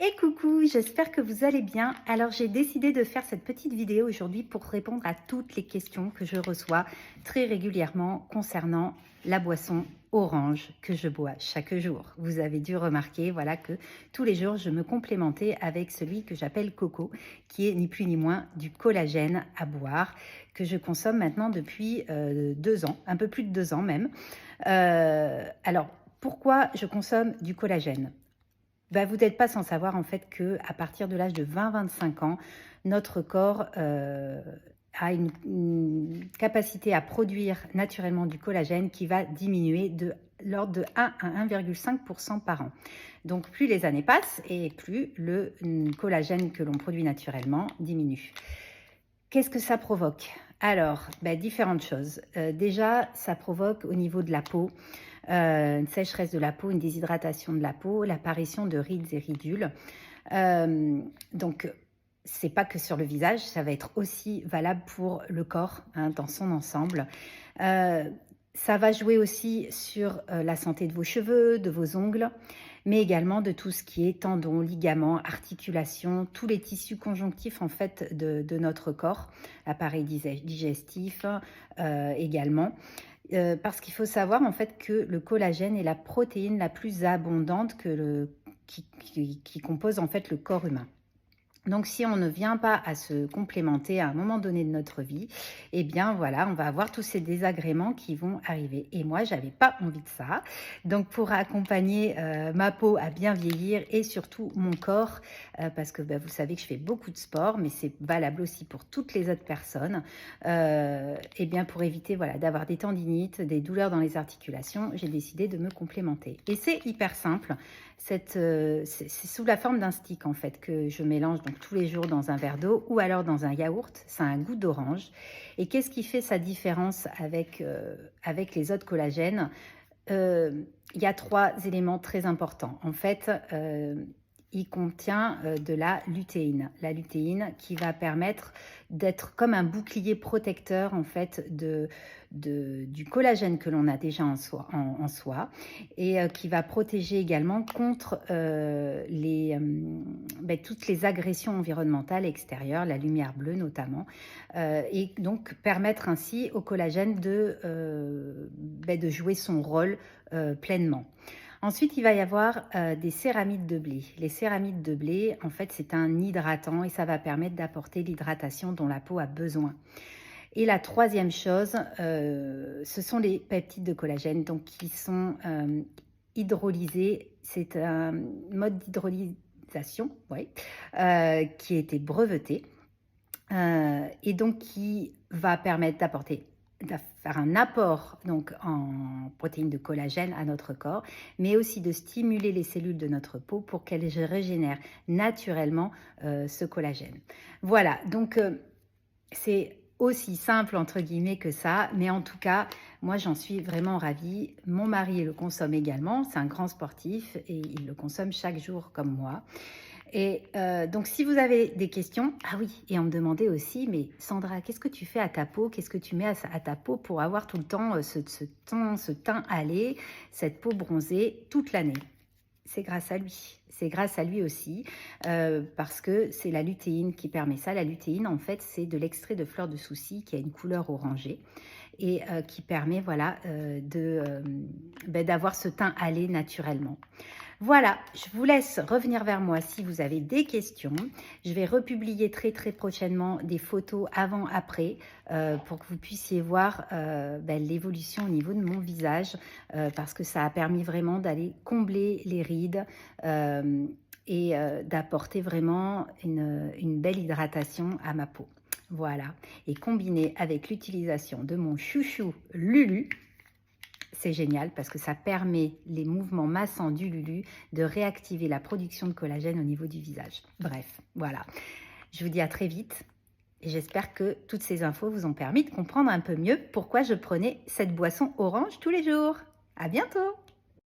Et coucou, j'espère que vous allez bien. Alors j'ai décidé de faire cette petite vidéo aujourd'hui pour répondre à toutes les questions que je reçois très régulièrement concernant la boisson orange que je bois chaque jour. Vous avez dû remarquer, voilà, que tous les jours je me complémentais avec celui que j'appelle Coco, qui est ni plus ni moins du collagène à boire, que je consomme maintenant depuis 2 ans, un peu plus de 2 ans même. Alors pourquoi je consomme du collagène? Bah, vous n'êtes pas sans savoir en fait qu'à partir de l'âge de 20-25 ans, notre corps a une capacité à produire naturellement du collagène qui va diminuer de l'ordre de 1 à 1,5% par an. Donc plus les années passent et plus le collagène que l'on produit naturellement diminue. Qu'est-ce que ça provoque? Alors, différentes choses. Déjà, ça provoque au niveau de la peau une sécheresse de la peau, une déshydratation de la peau, l'apparition de rides et ridules. Donc, c'est pas que sur le visage, ça va être aussi valable pour le corps hein, dans son ensemble. Ça va jouer aussi sur la santé de vos cheveux, de vos ongles, mais également de tout ce qui est tendons, ligaments, articulations, tous les tissus conjonctifs en fait de notre corps, l'appareil digestif également. Parce qu'il faut savoir en fait que le collagène est la protéine la plus abondante qui compose en fait le corps humain. Donc si on ne vient pas à se complémenter à un moment donné de notre vie, eh bien voilà, on va avoir tous ces désagréments qui vont arriver. Et moi, j'avais pas envie de ça. Donc pour accompagner ma peau à bien vieillir et surtout mon corps, parce que vous savez que je fais beaucoup de sport, mais c'est valable aussi pour toutes les autres personnes, eh bien pour éviter voilà, d'avoir des tendinites, des douleurs dans les articulations, j'ai décidé de me complémenter. Et c'est hyper simple. C'est sous la forme d'un stick en fait que je mélange donc tous les jours dans un verre d'eau ou alors dans un yaourt. Ça a un goût d'orange. Et qu'est-ce qui fait sa différence avec les autres collagènes? Il y a 3 éléments très importants. En fait, il contient de la lutéine. La lutéine qui va permettre d'être comme un bouclier protecteur en fait du collagène que l'on a déjà en soi et qui va protéger également contre toutes les agressions environnementales extérieures, la lumière bleue notamment, et donc permettre ainsi au collagène de jouer son rôle pleinement. Ensuite, il va y avoir des céramides de blé. Les céramides de blé, en fait, c'est un hydratant et ça va permettre d'apporter l'hydratation dont la peau a besoin. Et la troisième chose, ce sont les peptides de collagène, donc qui sont hydrolysés. C'est un mode d'hydrolysation qui a été breveté et donc qui va permettre de faire un apport donc en protéines de collagène à notre corps, mais aussi de stimuler les cellules de notre peau pour qu'elles régénèrent naturellement ce collagène. Voilà, donc c'est aussi simple entre guillemets que ça, mais en tout cas, moi j'en suis vraiment ravie. Mon mari le consomme également, c'est un grand sportif et il le consomme chaque jour comme moi. Et donc, si vous avez des questions, ah oui, et on me demandait aussi, mais Sandra, qu'est-ce que tu fais à ta peau? Qu'est-ce que tu mets à ta peau pour avoir tout le temps ce teint hâlé, cette peau bronzée toute l'année? C'est grâce à lui. C'est grâce à lui aussi, parce que c'est la lutéine qui permet ça. La lutéine, en fait, c'est de l'extrait de fleur de souci qui a une couleur orangée et qui permet voilà, d'avoir ce teint hâlé naturellement. Voilà, je vous laisse revenir vers moi si vous avez des questions. Je vais republier très très prochainement des photos avant-après pour que vous puissiez voir l'évolution au niveau de mon visage parce que ça a permis vraiment d'aller combler les rides et d'apporter vraiment une belle hydratation à ma peau. Voilà, et combiné avec l'utilisation de mon chouchou Lulu, c'est génial parce que ça permet les mouvements massants du Lulu de réactiver la production de collagène au niveau du visage. Bref, voilà. Je vous dis à très vite et j'espère que toutes ces infos vous ont permis de comprendre un peu mieux pourquoi je prenais cette boisson orange tous les jours. À bientôt!